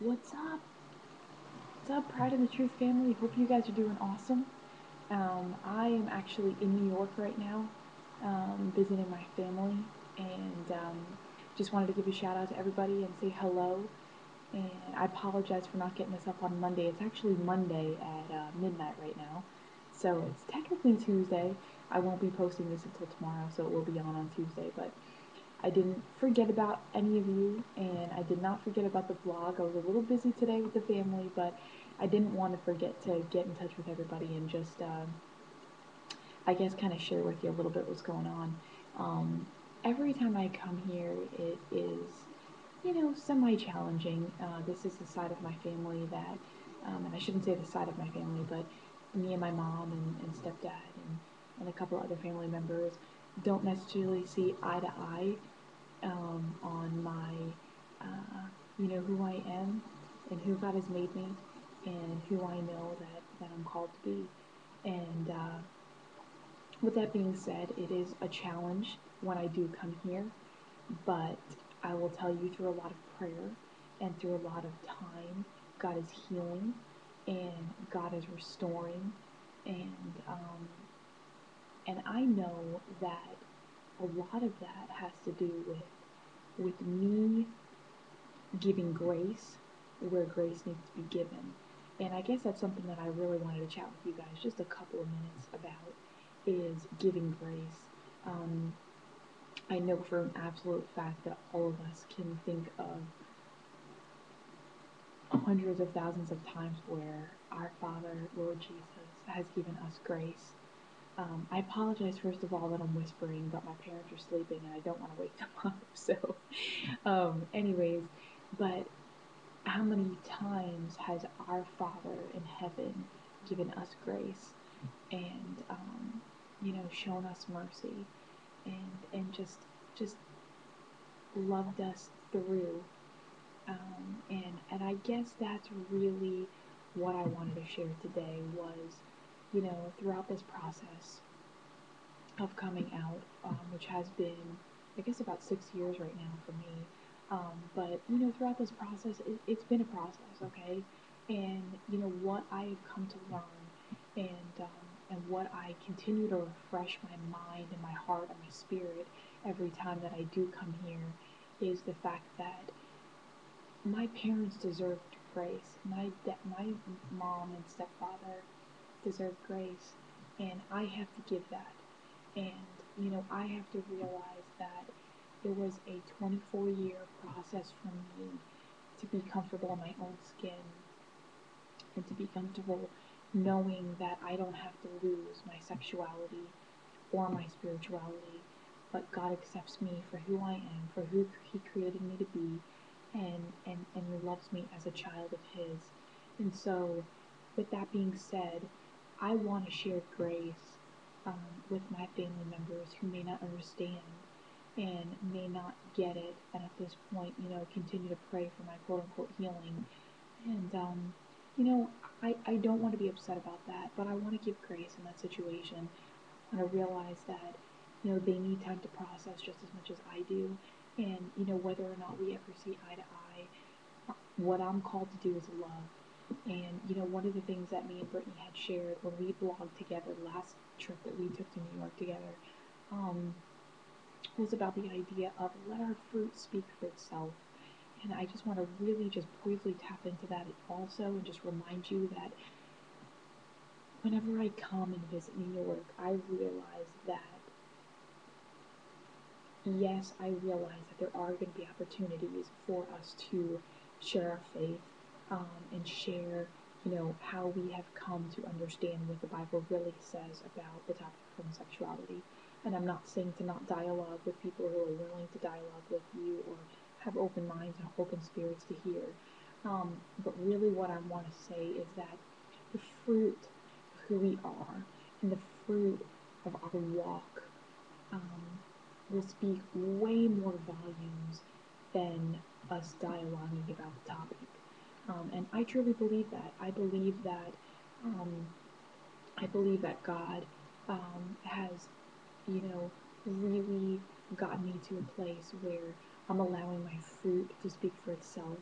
What's up? What's up, Pride in the Truth family? Hope you guys are doing awesome. I am actually in New York right now, visiting my family, and just wanted to give a shout out to everybody and say hello. And I apologize for not getting this up on Monday. It's actually Monday at midnight right now, so it's technically Tuesday. I won't be posting this until tomorrow, so it will be on Tuesday. But I didn't forget about any of you, and I did not forget about the vlog. I was a little busy today with the family, but I didn't want to forget to get in touch with everybody and just, I guess, kind of share with you a little bit what's going on. Um, every time I come here, it is, semi challenging. This is the side of my family that, and I shouldn't say the side of my family, but me and my mom and stepdad and a couple other family members don't necessarily see eye to eye on my, who I am and who God has made me and who I know that I'm called to be. And with that being said, it is a challenge when I do come here, but I will tell you through a lot of prayer and through a lot of time, God is healing and God is restoring. And, um, and I know that a lot of that has to do with me giving grace where grace needs to be given. And I guess that's something that I really wanted to chat with you guys just a couple of minutes about is giving grace. Um, I know for an absolute fact that all of us can think of hundreds of thousands of times where our Father, Lord Jesus, has given us grace. I apologize first of all that I'm whispering, but my parents are sleeping and I don't want to wake them up. So, anyways, but how many times has our Father in heaven given us grace and shown us mercy and just loved us through and I guess that's really what I wanted to share today was throughout this process of coming out, which has been, I guess, about 6 years right now for me. But throughout this process, it's been a process, okay? And what I have come to learn, and what I continue to refresh my mind and my heart and my spirit every time that I do come here, is the fact that my parents deserved grace. My mom and stepfather deserve grace, and I have to give that. And I have to realize that it was a 24-year process for me to be comfortable in my own skin and to be comfortable knowing that I don't have to lose my sexuality or my spirituality, but God accepts me for who I am, for who He created me to be, and loves me as a child of His. And so, with that being said, I want to share grace with my family members who may not understand and may not get it, and at this point, continue to pray for my quote unquote healing. And, you know, I don't want to be upset about that, but I want to give grace in that situation. I want to realize that, they need time to process just as much as I do. And, whether or not we ever see eye to eye, what I'm called to do is love. And, one of the things that me and Brittany had shared when we blogged together last trip that we took to New York together, um, was about the idea of let our fruit speak for itself. And I just want to really just briefly tap into that also and just remind you that whenever I come and visit New York, I realize that, yes, I realize that there are going to be opportunities for us to share our faith and share, how we have come to understand what the Bible really says about the topic of homosexuality. And I'm not saying to not dialogue with people who are willing to dialogue with you or have open minds and open spirits to hear. But really, what I want to say is that the fruit of who we are and the fruit of our walk um, will speak way more volumes than us dialoguing about the topic. And I truly believe that. Um, I believe that God has, really gotten me to a place where I'm allowing my fruit to speak for itself.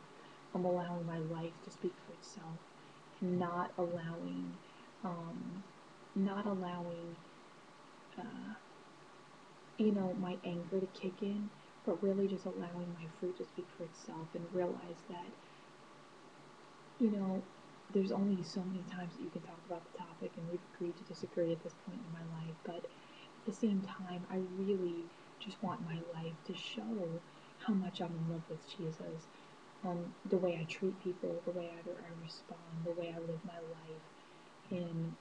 I'm allowing my life to speak for itself, and um, not allowing, uh, my anger to kick in, but really just allowing my fruit to speak for itself and realize that, you know, there's only so many times that you can talk about the topic, and we've agreed to disagree at this point in my life, but at the same time, I really just want my life to show how much I'm in love with Jesus. The way I treat people, the way I respond, the way I live my life, and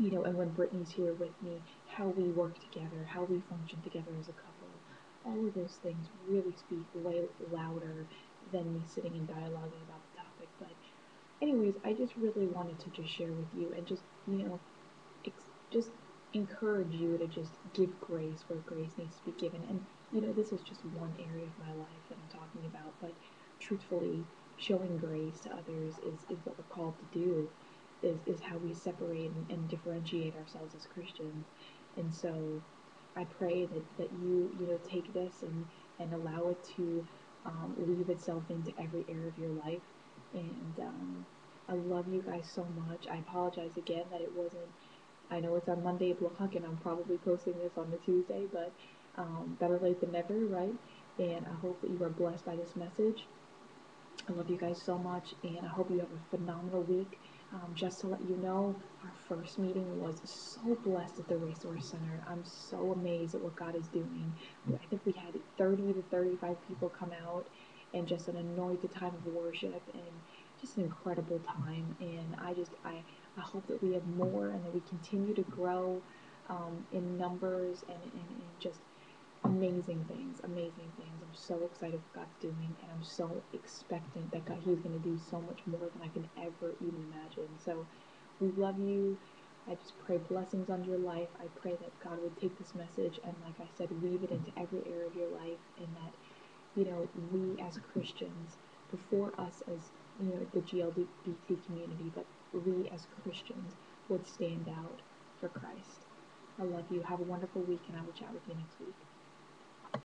and when Brittany's here with me, how we work together, how we function together as a couple. All of those things really speak way louder than me sitting and dialoguing about the topic. But anyways, I just really wanted to just share with you and just, just encourage you to just give grace where grace needs to be given. And, this is just one area of my life that I'm talking about, but truthfully, showing grace to others is what we're called to do, is how we separate and differentiate ourselves as Christians. And so I pray that you take this and allow it to weave itself into every area of your life. And I love you guys so much. I apologize again that it wasn't. I know it's on Monday blog, and I'm probably posting this on the Tuesday, but better late than never, right? And I hope that you are blessed by this message. I love you guys so much, and I hope you have a phenomenal week. Just to let you know, our first meeting was so blessed at the Resource Center. I'm so amazed at what God is doing. I think we had 30 to 35 people come out, and just an anointed time of worship, and just an incredible time. And I hope that we have more, and that we continue to grow in numbers and just amazing things, amazing things. I'm so excited what God's doing, and I'm so expectant that He's going to do so much more than I can ever even imagine. So we love you. I just pray blessings on your life. I pray that God would take this message and, like I said, weave it into every area of your life, and that, we as Christians, before us as, the GLBT community, but we as Christians would stand out for Christ. I love you. Have a wonderful week, and I will chat with you next week.